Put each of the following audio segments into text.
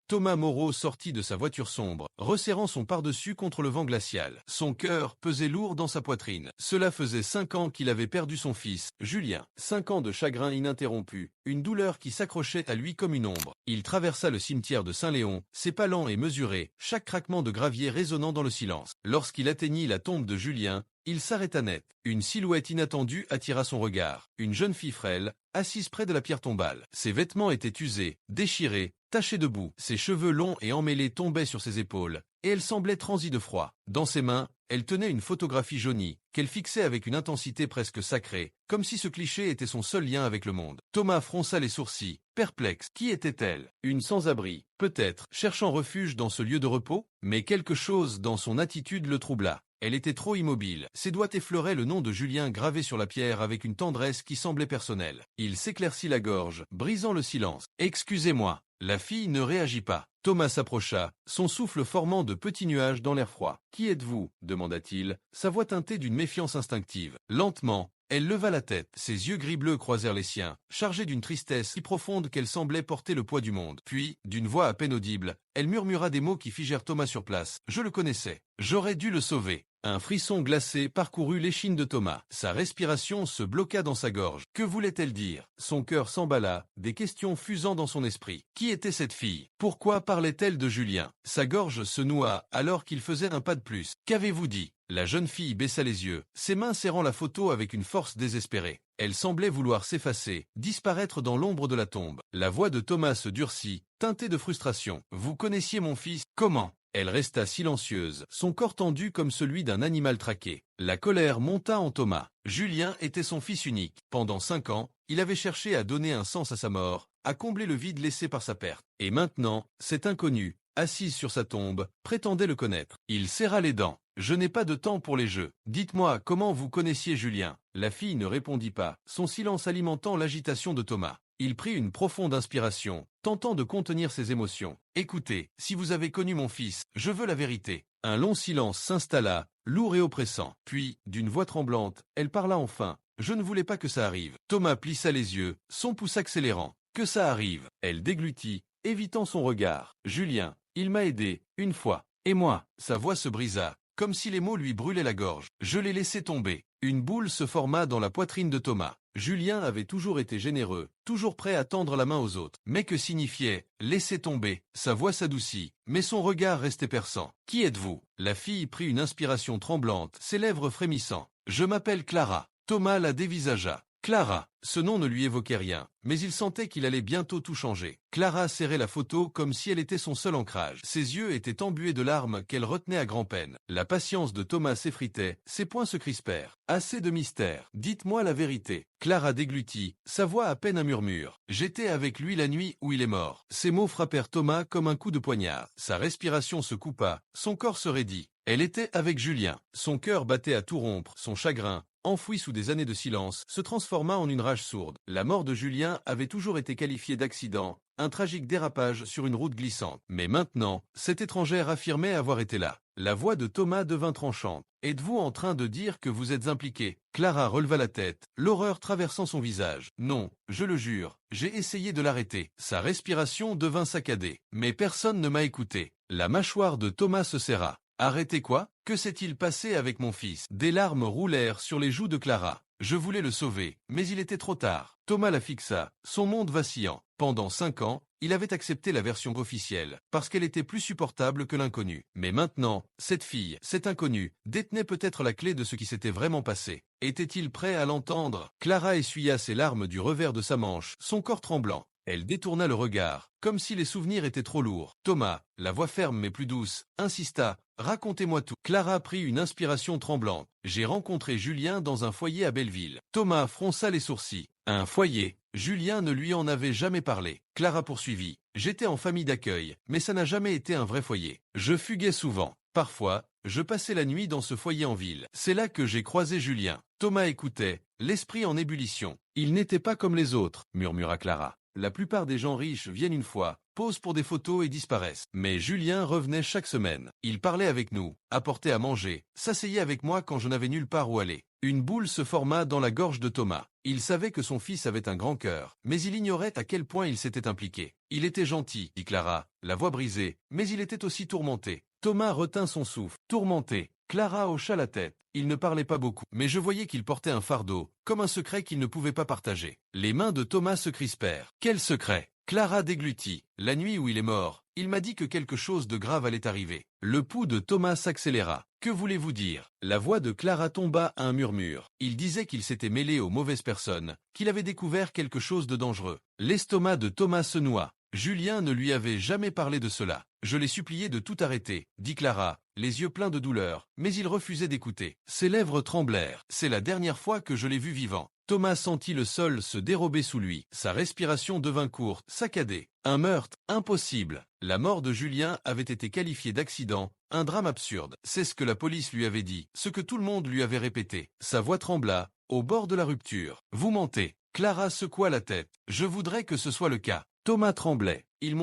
Thomas Moreau sortit de sa voiture sombre, resserrant son pardessus contre le vent glacial. Son cœur pesait lourd dans sa poitrine. Cela faisait 5 ans qu'il avait perdu son fils, Julien. 5 ans de chagrin ininterrompu, une douleur qui s'accrochait à lui comme une ombre. Il traversa le cimetière de Saint-Léon, ses pas lents et mesurés, chaque craquement de gravier résonnant dans le silence. Lorsqu'il atteignit la tombe de Julien, il s'arrêta net. Une silhouette inattendue attira son regard. Une jeune fille frêle, assise près de la pierre tombale. Ses vêtements étaient usés, déchirés, tachés de boue. Ses cheveux longs et emmêlés tombaient sur ses épaules, et elle semblait transie de froid. Dans ses mains, elle tenait une photographie jaunie, qu'elle fixait avec une intensité presque sacrée, comme si ce cliché était son seul lien avec le monde. Thomas fronça les sourcils, perplexe. Qui était-elle? Une sans-abri, peut-être, cherchant refuge dans ce lieu de repos? Mais quelque chose dans son attitude le troubla. Elle était trop immobile. Ses doigts effleuraient le nom de Julien gravé sur la pierre avec une tendresse qui semblait personnelle. Il s'éclaircit la gorge, brisant le silence. « Excusez-moi ». La fille ne réagit pas. Thomas s'approcha, son souffle formant de petits nuages dans l'air froid. « Qui êtes-vous » demanda-t-il, sa voix teintée d'une méfiance instinctive. Lentement, elle leva la tête. Ses yeux gris-bleus croisèrent les siens, chargés d'une tristesse si profonde qu'elle semblait porter le poids du monde. Puis, d'une voix à peine audible, elle murmura des mots qui figèrent Thomas sur place. « Je le connaissais. J'aurais dû le sauver. » Un frisson glacé parcourut l'échine de Thomas. Sa respiration se bloqua dans sa gorge. Que voulait-elle dire? Son cœur s'emballa, des questions fusant dans son esprit. Qui était cette fille? Pourquoi parlait-elle de Julien? Sa gorge se noua alors qu'il faisait un pas de plus. Qu'avez-vous dit? La jeune fille baissa les yeux, ses mains serrant la photo avec une force désespérée. Elle semblait vouloir s'effacer, disparaître dans l'ombre de la tombe. La voix de Thomas se durcit, teintée de frustration. « Vous connaissiez mon fils? Comment ?» Elle resta silencieuse, son corps tendu comme celui d'un animal traqué. La colère monta en Thomas. Julien était son fils unique. Pendant 5 ans, il avait cherché à donner un sens à sa mort, à combler le vide laissé par sa perte. Et maintenant, cet inconnu, assise sur sa tombe, prétendait le connaître. Il serra les dents. « Je n'ai pas de temps pour les jeux. Dites-moi comment vous connaissiez Julien ?» La fille ne répondit pas, son silence alimentant l'agitation de Thomas. Il prit une profonde inspiration, tentant de contenir ses émotions. « Écoutez, si vous avez connu mon fils, je veux la vérité. » Un long silence s'installa, lourd et oppressant. Puis, d'une voix tremblante, elle parla enfin. « Je ne voulais pas que ça arrive. » Thomas plissa les yeux, son pouce accélérant. « Que ça arrive ?» Elle déglutit, évitant son regard. « Julien, il m'a aidé, une fois. Et moi ?» Sa voix se brisa, comme si les mots lui brûlaient la gorge. « Je l'ai laissé tomber. » Une boule se forma dans la poitrine de Thomas. Julien avait toujours été généreux, toujours prêt à tendre la main aux autres. Mais que signifiait « laisser tomber » Sa voix s'adoucit, mais son regard restait perçant. « Qui êtes-vous » La fille prit une inspiration tremblante, ses lèvres frémissant. « Je m'appelle Clara. » Thomas la dévisagea. Clara. Ce nom ne lui évoquait rien, mais il sentait qu'il allait bientôt tout changer. Clara serrait la photo comme si elle était son seul ancrage. Ses yeux étaient embués de larmes qu'elle retenait à grand-peine. La patience de Thomas s'effritait, ses poings se crispèrent. Assez de mystère. Dites-moi la vérité. Clara déglutit, sa voix à peine un murmure. J'étais avec lui la nuit où il est mort. Ces mots frappèrent Thomas comme un coup de poignard. Sa respiration se coupa, son corps se raidit. Elle était avec Julien. Son cœur battait à tout rompre, son chagrin, enfoui sous des années de silence, se transforma en une rage sourde. La mort de Julien avait toujours été qualifiée d'accident, un tragique dérapage sur une route glissante. Mais maintenant, cette étrangère affirmait avoir été là. La voix de Thomas devint tranchante. « Êtes-vous en train de dire que vous êtes impliqué ?» Clara releva la tête, l'horreur traversant son visage. « Non, je le jure, j'ai essayé de l'arrêter. » Sa respiration devint saccadée. Mais personne ne m'a écouté. La mâchoire de Thomas se serra. « Arrêtez quoi? Que s'est-il passé avec mon fils ?» Des larmes roulèrent sur les joues de Clara. « Je voulais le sauver, mais il était trop tard. » Thomas la fixa, son monde vacillant. Pendant 5 ans, il avait accepté la version officielle, parce qu'elle était plus supportable que l'inconnu. Mais maintenant, cette fille, cet inconnu, détenait peut-être la clé de ce qui s'était vraiment passé. Était-il prêt à l'entendre? Clara essuya ses larmes du revers de sa manche, son corps tremblant. Elle détourna le regard, comme si les souvenirs étaient trop lourds. Thomas, la voix ferme mais plus douce, insista. « Racontez-moi tout. » Clara prit une inspiration tremblante. « J'ai rencontré Julien dans un foyer à Belleville. » Thomas fronça les sourcils. « Un foyer ?» Julien ne lui en avait jamais parlé. Clara poursuivit. « J'étais en famille d'accueil, mais ça n'a jamais été un vrai foyer. Je fuguais souvent. Parfois, je passais la nuit dans ce foyer en ville. C'est là que j'ai croisé Julien. » Thomas écoutait, l'esprit en ébullition. « Il n'était pas comme les autres, » murmura Clara. « La plupart des gens riches viennent une fois, posent pour des photos et disparaissent. Mais Julien revenait chaque semaine. Il parlait avec nous, apportait à manger, s'asseyait avec moi quand je n'avais nulle part où aller. Une boule se forma dans la gorge de Thomas. Il savait que son fils avait un grand cœur, mais il ignorait à quel point il s'était impliqué. Il était gentil, dit Clara, la voix brisée, mais il était aussi tourmenté. Thomas retint son souffle. Tourmenté. Clara hocha la tête. Il ne parlait pas beaucoup, mais je voyais qu'il portait un fardeau, comme un secret qu'il ne pouvait pas partager. Les mains de Thomas se crispèrent. Quel secret? Clara déglutit. La nuit où il est mort, il m'a dit que quelque chose de grave allait arriver. Le pouls de Thomas s'accéléra. Que voulez-vous dire? La voix de Clara tomba à un murmure. Il disait qu'il s'était mêlé aux mauvaises personnes, qu'il avait découvert quelque chose de dangereux. L'estomac de Thomas se noua. Julien ne lui avait jamais parlé de cela. Je l'ai supplié de tout arrêter, dit Clara, les yeux pleins de douleur, mais il refusait d'écouter. Ses lèvres tremblèrent. C'est la dernière fois que je l'ai vu vivant. Thomas sentit le sol se dérober sous lui. Sa respiration devint courte, saccadée. Un meurtre, impossible. La mort de Julien avait été qualifiée d'accident, un drame absurde. C'est ce que la police lui avait dit, ce que tout le monde lui avait répété. Sa voix trembla, au bord de la rupture. Vous mentez. Clara secoua la tête. Je voudrais que ce soit le cas. Thomas tremblait. Ils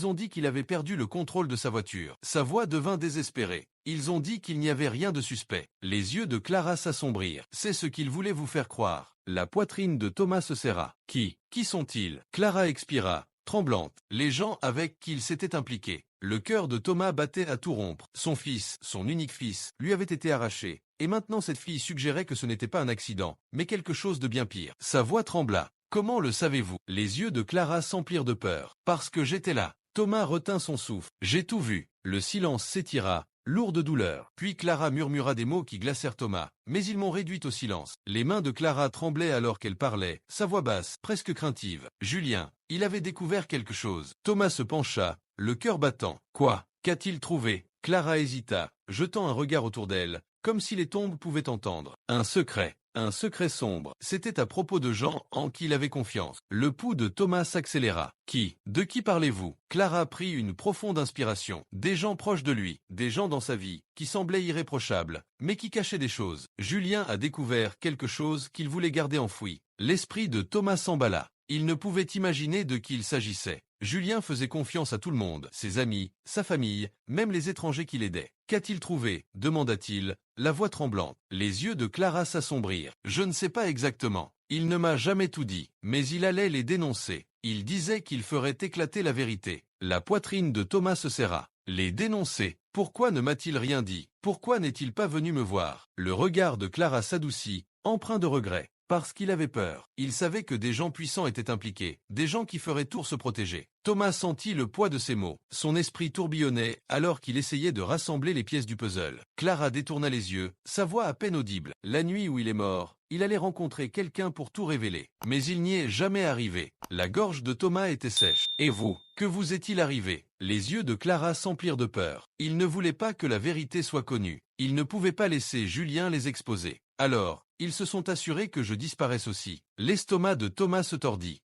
ont dit qu'il avait perdu le contrôle de sa voiture. Sa voix devint désespérée. Ils ont dit qu'il n'y avait rien de suspect. Les yeux de Clara s'assombrirent. C'est ce qu'ils voulaient vous faire croire. La poitrine de Thomas se serra. Qui sont-ils? Clara expira, tremblante. Les gens avec qui il s'était impliqué. Le cœur de Thomas battait à tout rompre. Son fils, son unique fils, lui avait été arraché. Et maintenant cette fille suggérait que ce n'était pas un accident, mais quelque chose de bien pire. Sa voix trembla. Comment le savez-vous? Les yeux de Clara s'emplirent de peur. Parce que j'étais là. Thomas retint son souffle. J'ai tout vu. Le silence s'étira, lourd de douleur. Puis Clara murmura des mots qui glacèrent Thomas. Mais ils m'ont réduite au silence. Les mains de Clara tremblaient alors qu'elle parlait, sa voix basse, presque craintive. Julien, il avait découvert quelque chose. Thomas se pencha, le cœur battant. Quoi? Qu'a-t-il trouvé? Clara hésita, jetant un regard autour d'elle, comme si les tombes pouvaient entendre. Un secret. Un secret sombre. C'était à propos de gens en qui il avait confiance. Le pouls de Thomas s'accéléra. Qui? De qui parlez-vous? Clara prit une profonde inspiration. Des gens proches de lui, des gens dans sa vie, qui semblaient irréprochables, mais qui cachaient des choses. Julien a découvert quelque chose qu'il voulait garder enfoui. L'esprit de Thomas s'emballa. Il ne pouvait imaginer de qui il s'agissait. Julien faisait confiance à tout le monde, ses amis, sa famille, même les étrangers qui l'aidaient. Qu'a-t-il trouvé? Demanda-t-il, la voix tremblante. Les yeux de Clara s'assombrirent. Je ne sais pas exactement. Il ne m'a jamais tout dit, mais il allait les dénoncer. Il disait qu'il ferait éclater la vérité. La poitrine de Thomas se serra. Les dénoncer? Pourquoi ne m'a-t-il rien dit? Pourquoi n'est-il pas venu me voir? Le regard de Clara s'adoucit, empreint de regret. Parce qu'il avait peur. Il savait que des gens puissants étaient impliqués, des gens qui feraient tout se protéger. Thomas sentit le poids de ces mots. Son esprit tourbillonnait alors qu'il essayait de rassembler les pièces du puzzle. Clara détourna les yeux, sa voix à peine audible. La nuit où il est mort, il allait rencontrer quelqu'un pour tout révéler. Mais il n'y est jamais arrivé. La gorge de Thomas était sèche. Et vous? Que vous est-il arrivé? Les yeux de Clara s'emplirent de peur. Il ne voulait pas que la vérité soit connue. Il ne pouvait pas laisser Julien les exposer. Alors, ils se sont assurés que je disparaisse aussi. L'estomac de Thomas se tordit.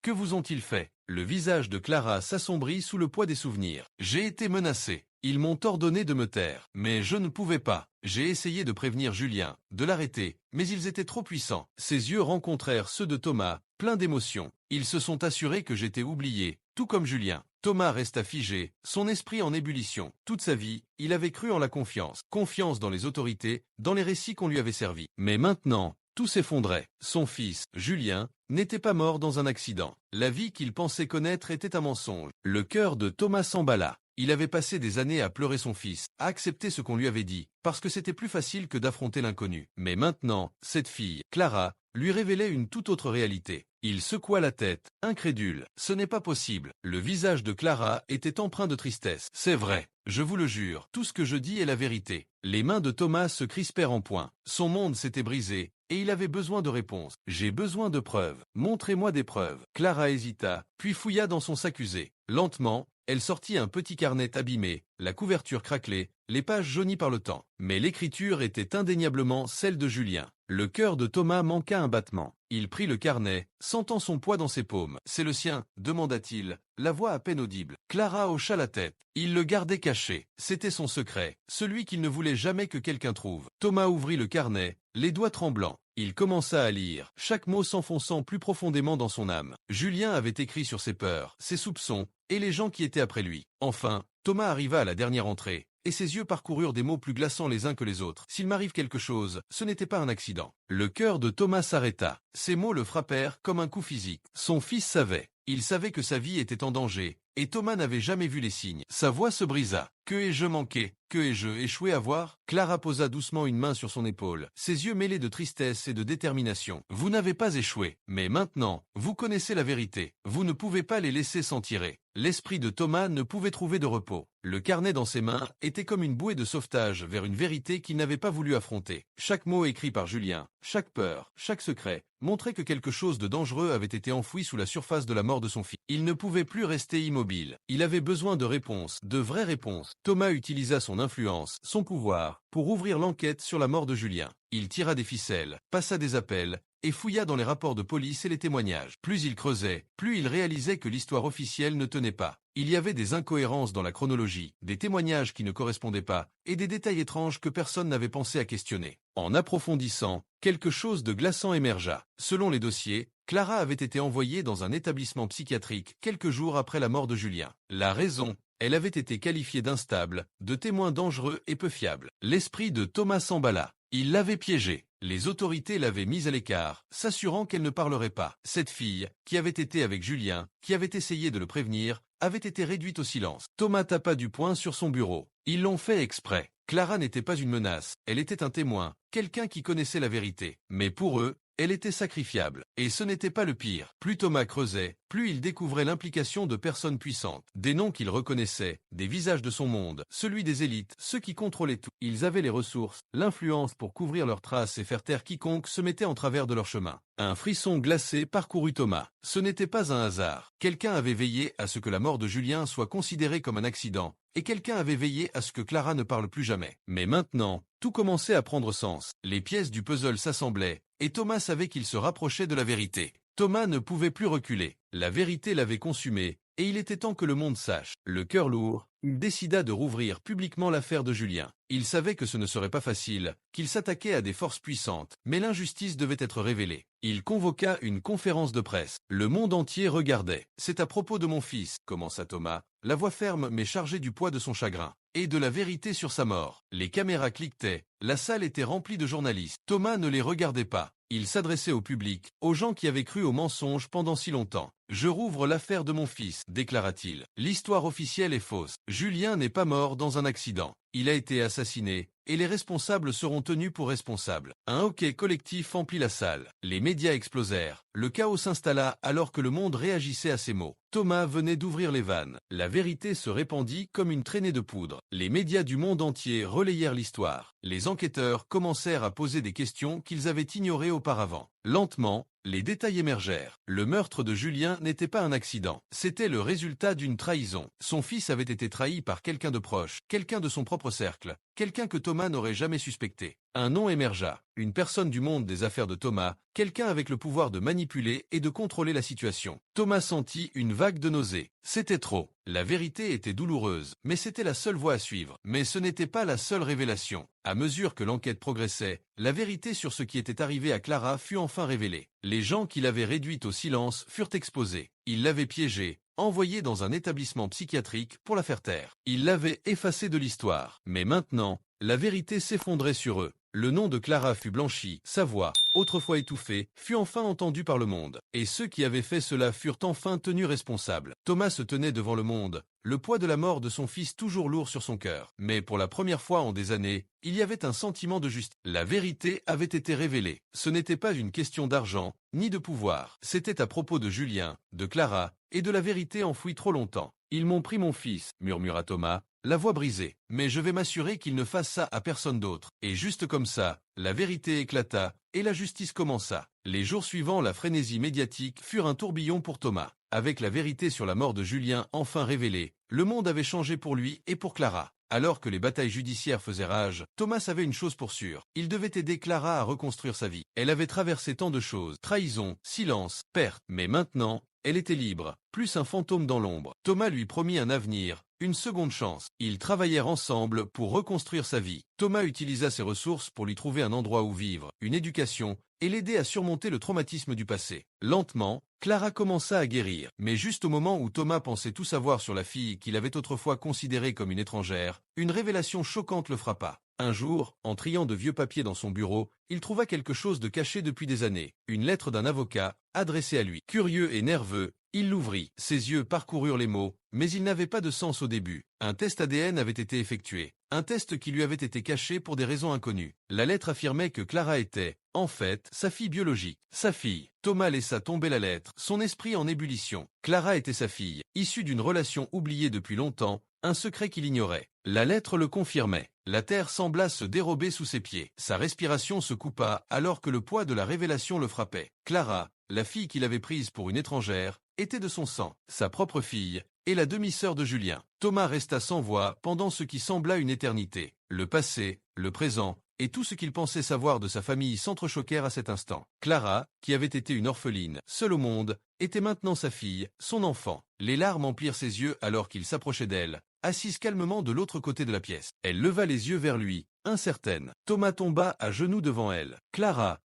Que vous ont-ils fait? Le visage de Clara s'assombrit sous le poids des souvenirs. J'ai été menacé. Ils m'ont ordonné de me taire. Mais je ne pouvais pas. J'ai essayé de prévenir Julien, de l'arrêter, mais ils étaient trop puissants. Ses yeux rencontrèrent ceux de Thomas, pleins d'émotion. Ils se sont assurés que j'étais oublié, tout comme Julien. Thomas resta figé, son esprit en ébullition. Toute sa vie, il avait cru en la confiance. Confiance dans les autorités, dans les récits qu'on lui avait servis. Mais maintenant, tout s'effondrait. Son fils, Julien, n'était pas mort dans un accident. La vie qu'il pensait connaître était un mensonge. Le cœur de Thomas s'emballa. Il avait passé des années à pleurer son fils, à accepter ce qu'on lui avait dit, parce que c'était plus facile que d'affronter l'inconnu. Mais maintenant, cette fille, Clara, lui révélait une toute autre réalité. Il secoua la tête, incrédule. Ce n'est pas possible. Le visage de Clara était empreint de tristesse. C'est vrai, je vous le jure, tout ce que je dis est la vérité. Les mains de Thomas se crispèrent en poing. Son monde s'était brisé, et il avait besoin de réponses. J'ai besoin de preuves. Montrez-moi des preuves. Clara hésita, puis fouilla dans son sac usé. Lentement, elle sortit un petit carnet abîmé, la couverture craquelée, les pages jaunies par le temps. Mais l'écriture était indéniablement celle de Julien. Le cœur de Thomas manqua un battement. Il prit le carnet, sentant son poids dans ses paumes. « C'est le sien ?» demanda-t-il, la voix à peine audible. Clara hocha la tête. Il le gardait caché. C'était son secret, celui qu'il ne voulait jamais que quelqu'un trouve. Thomas ouvrit le carnet, les doigts tremblants. Il commença à lire, chaque mot s'enfonçant plus profondément dans son âme. Julien avait écrit sur ses peurs, ses soupçons, et les gens qui étaient après lui. Enfin, Thomas arriva à la dernière entrée, et ses yeux parcoururent des mots plus glaçants les uns que les autres. S'il m'arrive quelque chose, ce n'était pas un accident. Le cœur de Thomas s'arrêta. Ces mots le frappèrent comme un coup physique. Son fils savait. Il savait que sa vie était en danger, et Thomas n'avait jamais vu les signes. Sa voix se brisa. Que ai-je manqué? Que ai-je échoué à voir? Clara posa doucement une main sur son épaule, ses yeux mêlés de tristesse et de détermination. Vous n'avez pas échoué, mais maintenant, vous connaissez la vérité. Vous ne pouvez pas les laisser s'en tirer. L'esprit de Thomas ne pouvait trouver de repos. Le carnet dans ses mains était comme une bouée de sauvetage vers une vérité qu'il n'avait pas voulu affronter. Chaque mot écrit par Julien, chaque peur, chaque secret, montrait que quelque chose de dangereux avait été enfoui sous la surface de la mort de son fils. Il ne pouvait plus rester immobile. Il avait besoin de réponses, de vraies réponses. Thomas utilisa son influence, son pouvoir, pour ouvrir l'enquête sur la mort de Julien. Il tira des ficelles, passa des appels, et fouilla dans les rapports de police et les témoignages. Plus il creusait, plus il réalisait que l'histoire officielle ne tenait pas. Il y avait des incohérences dans la chronologie, des témoignages qui ne correspondaient pas, et des détails étranges que personne n'avait pensé à questionner. En approfondissant, quelque chose de glaçant émergea. Selon les dossiers, Clara avait été envoyée dans un établissement psychiatrique quelques jours après la mort de Julien. La raison, elle avait été qualifiée d'instable, de témoin dangereux et peu fiable. L'esprit de Thomas s'emballa. Il l'avait piégée. Les autorités l'avaient mise à l'écart, s'assurant qu'elle ne parlerait pas. Cette fille, qui avait été avec Julien, qui avait essayé de le prévenir, avait été réduite au silence. Thomas tapa du poing sur son bureau. Ils l'ont fait exprès. Clara n'était pas une menace, elle était un témoin, quelqu'un qui connaissait la vérité. Mais pour eux, elle était sacrifiable. Et ce n'était pas le pire. Plus Thomas creusait, plus il découvrait l'implication de personnes puissantes. Des noms qu'il reconnaissait, des visages de son monde, celui des élites, ceux qui contrôlaient tout. Ils avaient les ressources, l'influence pour couvrir leurs traces et faire taire quiconque se mettait en travers de leur chemin. Un frisson glacé parcourut Thomas. Ce n'était pas un hasard. Quelqu'un avait veillé à ce que la mort de Julien soit considérée comme un accident, et quelqu'un avait veillé à ce que Clara ne parle plus jamais. Mais maintenant, tout commençait à prendre sens. Les pièces du puzzle s'assemblaient, et Thomas savait qu'il se rapprochait de la vérité. Thomas ne pouvait plus reculer. La vérité l'avait consumé, et il était temps que le monde sache. Le cœur lourd, il décida de rouvrir publiquement l'affaire de Julien. Il savait que ce ne serait pas facile, qu'il s'attaquait à des forces puissantes, mais l'injustice devait être révélée. Il convoqua une conférence de presse. Le monde entier regardait. « C'est à propos de mon fils », commença Thomas, la voix ferme mais chargée du poids de son chagrin, et de la vérité sur sa mort. Les caméras cliquetaient, la salle était remplie de journalistes. Thomas ne les regardait pas. Il s'adressait au public, aux gens qui avaient cru aux mensonges pendant si longtemps. « Je rouvre l'affaire de mon fils », déclara-t-il. « L'histoire officielle est fausse. Julien n'est pas mort dans un accident. Il a été assassiné, et les responsables seront tenus pour responsables. » Un hoquet collectif emplit la salle. Les médias explosèrent. Le chaos s'installa alors que le monde réagissait à ces mots. Thomas venait d'ouvrir les vannes. La vérité se répandit comme une traînée de poudre. Les médias du monde entier relayèrent l'histoire. Les enquêteurs commencèrent à poser des questions qu'ils avaient ignorées auparavant. Lentement, les détails émergèrent. Le meurtre de Julien n'était pas un accident. C'était le résultat d'une trahison. Son fils avait été trahi par quelqu'un de proche, quelqu'un de son propre cercle, quelqu'un que Thomas n'aurait jamais suspecté. Un nom émergea. Une personne du monde des affaires de Thomas, quelqu'un avec le pouvoir de manipuler et de contrôler la situation. Thomas sentit une vague de nausée. C'était trop. La vérité était douloureuse, mais c'était la seule voie à suivre. Mais ce n'était pas la seule révélation. À mesure que l'enquête progressait, la vérité sur ce qui était arrivé à Clara fut enfin révélée. Les gens qui l'avaient réduite au silence furent exposés. Ils l'avaient piégée, envoyée dans un établissement psychiatrique pour la faire taire. Ils l'avaient effacée de l'histoire. Mais maintenant, la vérité s'effondrait sur eux. Le nom de Clara fut blanchi, sa voix, autrefois étouffée, fut enfin entendue par le monde. Et ceux qui avaient fait cela furent enfin tenus responsables. Thomas se tenait devant le monde, le poids de la mort de son fils toujours lourd sur son cœur. Mais pour la première fois en des années, il y avait un sentiment de justice. La vérité avait été révélée. Ce n'était pas une question d'argent, ni de pouvoir. C'était à propos de Julien, de Clara, et de la vérité enfouie trop longtemps. « Ils m'ont pris mon fils », murmura Thomas, la voix brisée. « Mais je vais m'assurer qu'ils ne fassent ça à personne d'autre. » Et juste comme ça, la vérité éclata, et la justice commença. Les jours suivants, la frénésie médiatique furent un tourbillon pour Thomas. Avec la vérité sur la mort de Julien enfin révélée, le monde avait changé pour lui et pour Clara. Alors que les batailles judiciaires faisaient rage, Thomas avait une chose pour sûre. Il devait aider Clara à reconstruire sa vie. Elle avait traversé tant de choses, trahison, silence, perte. Mais maintenant, elle était libre, plus un fantôme dans l'ombre. Thomas lui promit un avenir, une seconde chance. Ils travaillèrent ensemble pour reconstruire sa vie. Thomas utilisa ses ressources pour lui trouver un endroit où vivre, une éducation, et l'aider à surmonter le traumatisme du passé. Lentement, Clara commença à guérir, mais juste au moment où Thomas pensait tout savoir sur la fille qu'il avait autrefois considérée comme une étrangère, une révélation choquante le frappa. Un jour, en triant de vieux papiers dans son bureau, il trouva quelque chose de caché depuis des années, une lettre d'un avocat, adressée à lui. Curieux et nerveux, il l'ouvrit, ses yeux parcoururent les mots, mais il n'avait pas de sens au début. Un test ADN avait été effectué, un test qui lui avait été caché pour des raisons inconnues. La lettre affirmait que Clara était, en fait, sa fille biologique. Sa fille. Thomas laissa tomber la lettre, son esprit en ébullition. Clara était sa fille, issue d'une relation oubliée depuis longtemps, un secret qu'il ignorait. La lettre le confirmait. La terre sembla se dérober sous ses pieds. Sa respiration se coupa alors que le poids de la révélation le frappait. Clara, la fille qu'il avait prise pour une étrangère, était de son sang, sa propre fille, et la demi-sœur de Julien. Thomas resta sans voix pendant ce qui sembla une éternité. Le passé, le présent, et tout ce qu'il pensait savoir de sa famille s'entrechoquèrent à cet instant. Clara, qui avait été une orpheline, seule au monde, était maintenant sa fille, son enfant. Les larmes emplirent ses yeux alors qu'il s'approchait d'elle, assise calmement de l'autre côté de la pièce. Elle leva les yeux vers lui, incertaine. Thomas tomba à genoux devant elle. « Clara,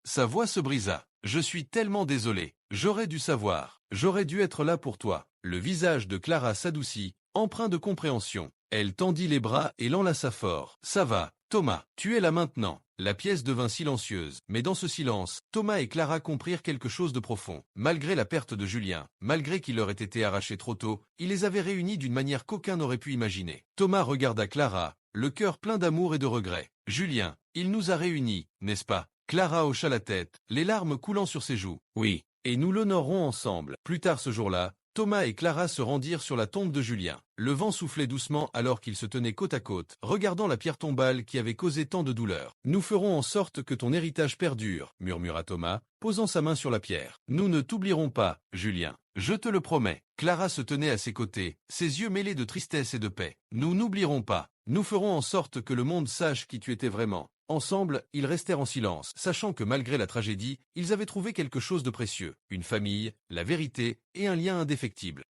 Sa voix se brisa. « Je suis tellement désolé. J'aurais dû savoir. J'aurais dû être là pour toi. » Le visage de Clara s'adoucit, empreint de compréhension. Elle tendit les bras et l'enlaça fort. « Ça va, Thomas, tu es là maintenant. » La pièce devint silencieuse, mais dans ce silence, Thomas et Clara comprirent quelque chose de profond. Malgré la perte de Julien, malgré qu'il leur ait été arraché trop tôt, il les avait réunis d'une manière qu'aucun n'aurait pu imaginer. Thomas regarda Clara, le cœur plein d'amour et de regret. « Julien, il nous a réunis, n'est-ce pas ?» Clara hocha la tête, les larmes coulant sur ses joues. « Oui, et nous l'honorerons ensemble. » Plus tard ce jour-là, Thomas et Clara se rendirent sur la tombe de Julien. Le vent soufflait doucement alors qu'ils se tenaient côte à côte, regardant la pierre tombale qui avait causé tant de douleur. « Nous ferons en sorte que ton héritage perdure, » murmura Thomas, posant sa main sur la pierre. « Nous ne t'oublierons pas, Julien. Je te le promets. » Clara se tenait à ses côtés, ses yeux mêlés de tristesse et de paix. « Nous n'oublierons pas. Nous ferons en sorte que le monde sache qui tu étais vraiment. » Ensemble, ils restèrent en silence, sachant que malgré la tragédie, ils avaient trouvé quelque chose de précieux, une famille, la vérité et un lien indéfectible.